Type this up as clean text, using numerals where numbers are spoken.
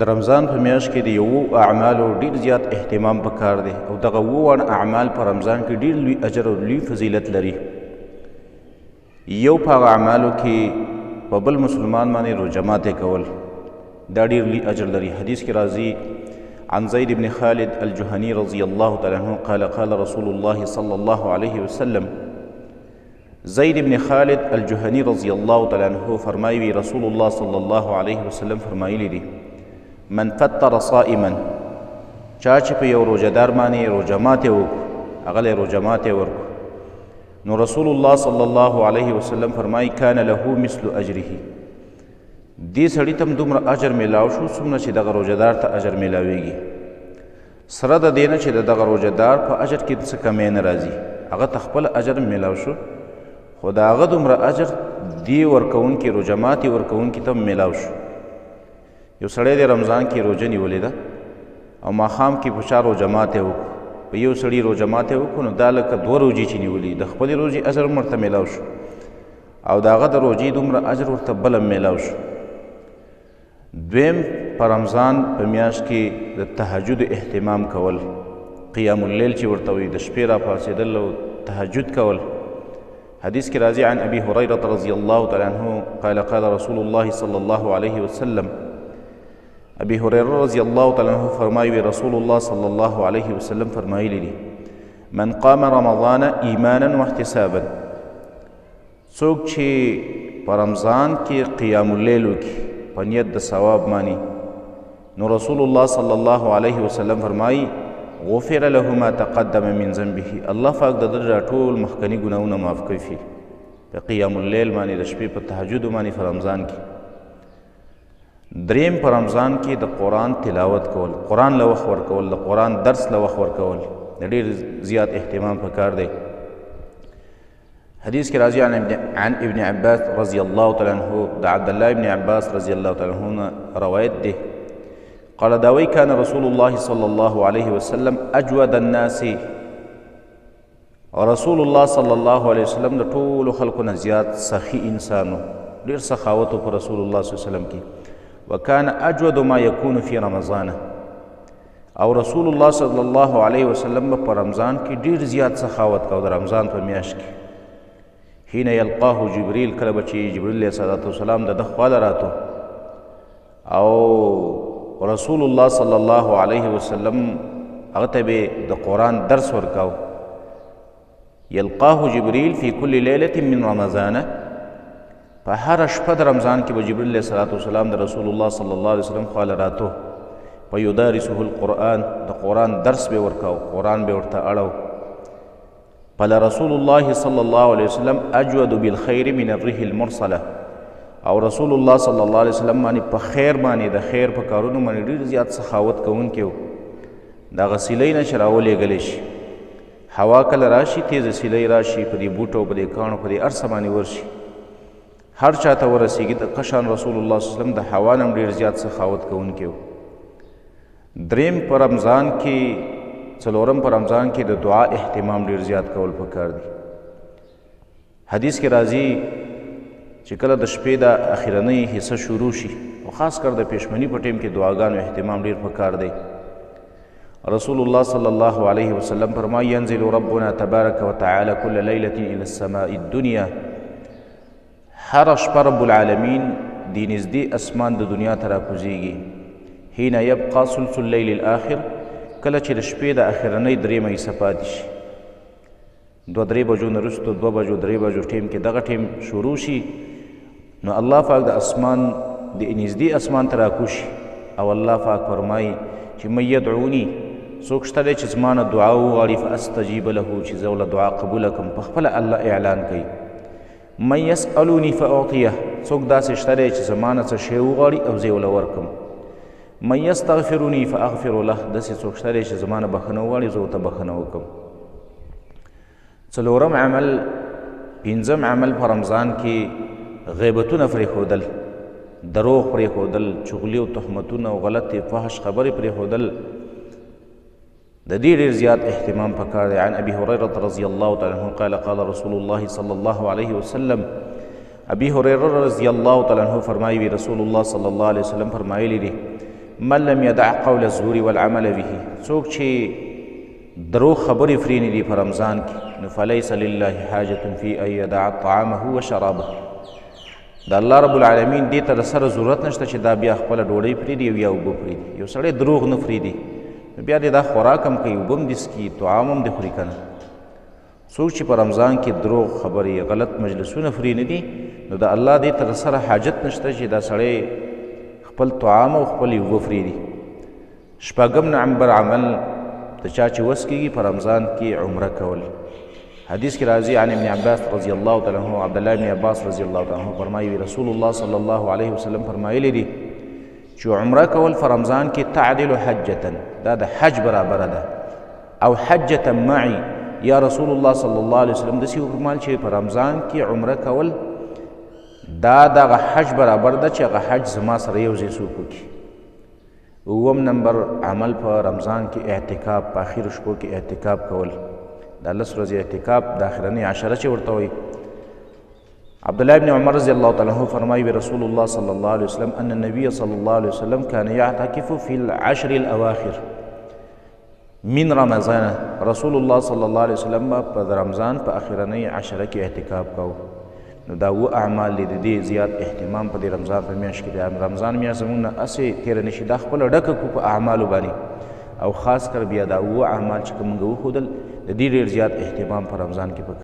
د رمضان په میاشت کې د یوو اعمالو ډیر زیات اهتمام پکار دی او دغه اووه اعمال په رمضان کې ډیر لوی اجر او لوی فضیلت لري. یو په هغه اعمالو کې په بل مسلمان باندې روژه ماتې کول دا ډیر لوی اجر لري. حدیث کې راځي عن زید بن خالد الجهني رضی الله تعالی عنه قال قال رسول الله صلی الله علیه وسلم. زید بن خالد الجهني رضی الله تعالی عنه فرمایي رسول الله صلی الله علیه وسلم فرمایلی دي من فطر صائما چا چې په یو روژهدار باندې روژه ماتې وکړو هغه له روژه ماتې ورکړو نو رسول الله صلی الله علیه وسلم فرمایي کان له مثل اجره دې سړي ته هم دومره اجر میلاو شو څومره چې دغه روژهدار ته اجر میلاویږي. سره د دې نه چې دغه روژهدار په اجر کې څه کمی نه راځي هغه ته خپل اجر میلاو شو خو د هغه دومره اجر دې ورکوونکي روژه ماتې ورکوونکي ته هم میلاو شو. یو سړی د رمضان کې روژه نیولې ده او ماښام کې په چا روژه ماتې وکړو په یو سړي روژه ماتې وکړو نو دا لکه دوه روژې چې نیولي د خپلې روژې اجر هم ورته میلاو شو او د هغه د روژې دومره اجر ورته بل هم میلاو شو. دویم په رمضان په میاشت کې د تهجد اهتمام کول قیام اللیل چې ورته وایي د شپې راپاڅېدل او تهجد کول. حدیث کې راځي عن ابي هريره رضی الله تعالی عنه قال قال رسول الله صلی الله علیه وسلم. ابي هريره رضی الله تعالی عنه فرمایي رسول الله صلی الله علیه وسلم فرمایلی دي من قام رمضان ایمانا واحتسابا څوک چې په رمضان کې قیام اللیل وکړي په نیت د ثواب مانی نو رسول الله صلی الله علیه وسلم فرمایي غفر له ما تقدم من ذنبه الله پاک د ده ټول مخکني ګناهونه معاف کوي په قیام اللیل باندې د شپې په تهجد باندې په رمضان کې. دریم په رمضان کې د قرآن تلاوت کول قرآن له وخت ورکول د قرآن درس له وخت ورکول د ډېر زیات اهتمام پکار دی. حدیث کې راځي عن ابن عباس رضی الله تعالی عنه د عبدالله ابن عباس رضی الله تعالی عنه روایت دی قال داوی کان رسول الله صلی الله علیه وسلم اجود الناس رسول الله صلی الله علیه وسلم د ټولو خلکو نه زیات سخي انسانو ډېر سخاوت په رسول الله صلی الله علیه وسلم کې وكان اجود ما يكون في رمضان او رسول الله صلی الله علیه وسلم په رمضان کې ډیر زیات سخاوت کاوه د رمضان په میاشت کې. حين يلقاه جبريل کله به چې جبريل علیه السلام د ده خواله راتو او رسول الله صلی الله علیه وسلم هغه ته به د قرآن درس ورکاو. يلقاه جبريل في كل ليلة من رمضان په هر شپه د رمضان کې به جبريل علیه السلام د رسول الله صلی الله علیه وسلم خواله راتو په یدارسه القرآن د قرآن درس به ورکاو قرآن به ورته اړو. فل رسول الله صلی الله علیه وسلم اجود بالخیر من الريح المرسله او رسول الله صلی الله علیه وسلم باندې په خیر باندې د خیر په کارونو باندې ډېر زیات سخاوت کوونکی و. دغه سیلۍ نه چې راولېږلی شي هوا کله راشي تیزه سیلۍ راشي په دې بوټو په دې کاڼو په دې هر څه باندې ورشي هر چاته ورسیږي د قشان رسول الله صلی الله علیه وسلم د هوا نه هم ډېر زیات سخاوت کوونکی و. دریم په رمضان کې څلورم په رمضان کې د دعا اهتمام ډېر زیات کول پکار دی. حدیث کې راځي چې کله د شپې د اخرنۍ حصه شروع شي او خاص کر د پیشمني په ټیم کې دعاګانو اهتمام ډېر پکار دی. رسول الله صلی الله علیه وسلم فرمایي ينزل ربنا تبارک وتعالى كل ليلة الى السماء الدنيا هر شپه رب العالمین دی نږدې اسمان د دنیا ته راکوزیږي. حين يبقى ثلث الليل الاخر کله چې د شپې د اخرنۍ درېیمه حصه پاتې شي 2-3 بجو نه وروسته 2 بجو 3 بجو ټیم کې دغه ټیم شروع شي نو الله پاک د اسمان د نږدې اسمان ته راکوشي او الله پاک فرمایي چې من یدعوني څوک شته دی چې زما نه دعا وغواړي فاستجیب له چې زه له دعا قبوله کړم په خپله الله اعلان کوي. من یسألوني فاعطیه څوک داسې شته دی چې زما نه څه شی وغواړي او زه یې ورله ورکړم. من یستغفرني فاغفر له داسې څوک شته دی چې زما نه بخښنه وغواړي زه ورته بخښنه وکړم. څلورم عمل پنځم عمل په رمضان کې غیبتونه پرېښودل دروغ پرېښودل چغلي او تهمتونه او غلطې فحش خبرې پرېښودل د دې ډېر زیات اهتمام پکار دی. عن ابي هريره رضی الله تعالی عنه قال قال رسول الله صلی الله علیه وسلم ابي هريره رضی الله تعالی عنه فرمایي رسول الله صلی الله علیه وسلم فرمایلی دي من لم يدع قول الزور والعمل به څوک چې دروغ خبرې فرینې دي په رمضان کې نو فلیس لله حاجة فی ان یدع طعامه وشرابه د الله رب العالمین دې ته د سره ضرورت نشته چې دا بیا خپله ډوډۍ پرېږدي یا اوبه پرېږدي یو سړی دروغ نه پرېږدي نو بیا دې دا خوراک هم کوي اوبه هم دې څکي طعام هم دې خوري که نه څوک چې په رمضان کې دروغ خبرې غلط مجلسونه فري نه دي نو د الله دې ته د سره حاجت نشته چې دا سړی خپل طعام او خپل اوبه پرېږدي شپږم نمبر عمل د چا چې وس کېږي په رمضان کې عمره کول حدیث کې راځي عن ابن عباس رضی الله تعالی عنه عبدالله ابن عباس رضی الله تعالی عنه فرمایي رسول الله صلی الله علیه وسلم فرمایلی دي چې عمره کول په رمضان کې تعدل حجة دا د حج برابره ده او حجة معي یا رسول الله صلی الله علیه وسلم داسې وفرمایل چې په رمضان کې عمره کول دا دغه حج برابر ده چې هغه حج زما سره یو ځای څوک وکړي اووم نمبر عمل په رمضان کې اعتکاف په اخرو شپو کې اعتکاف کول دا 10 ورځې اعتکاف د اخرنۍ عشره چې ورته وایي عبدالله بن عمر رضی الله تعالی عنه فرمایي رسول الله صلی الله علیه وسلم ان النبي صلی الله علیه وسلم كان يعتكف في العشر الاواخر من رمضان رسول الله صلی الله علیه وسلم په رمضان په اخرنۍ عشره کې اعتکاف کوو نو دا و اعمال دي د دې زیات اهتمام په دې رمضان په میاشت کې دی رمضان میاشت زموږ نه هسې تېره نه شي دا خپله ډکه کړو په اعمالو باندې او خاص کر بیا دا و اعمال چې که موږ وښودل د دې ډېر زیات اهتمام په رمضان کې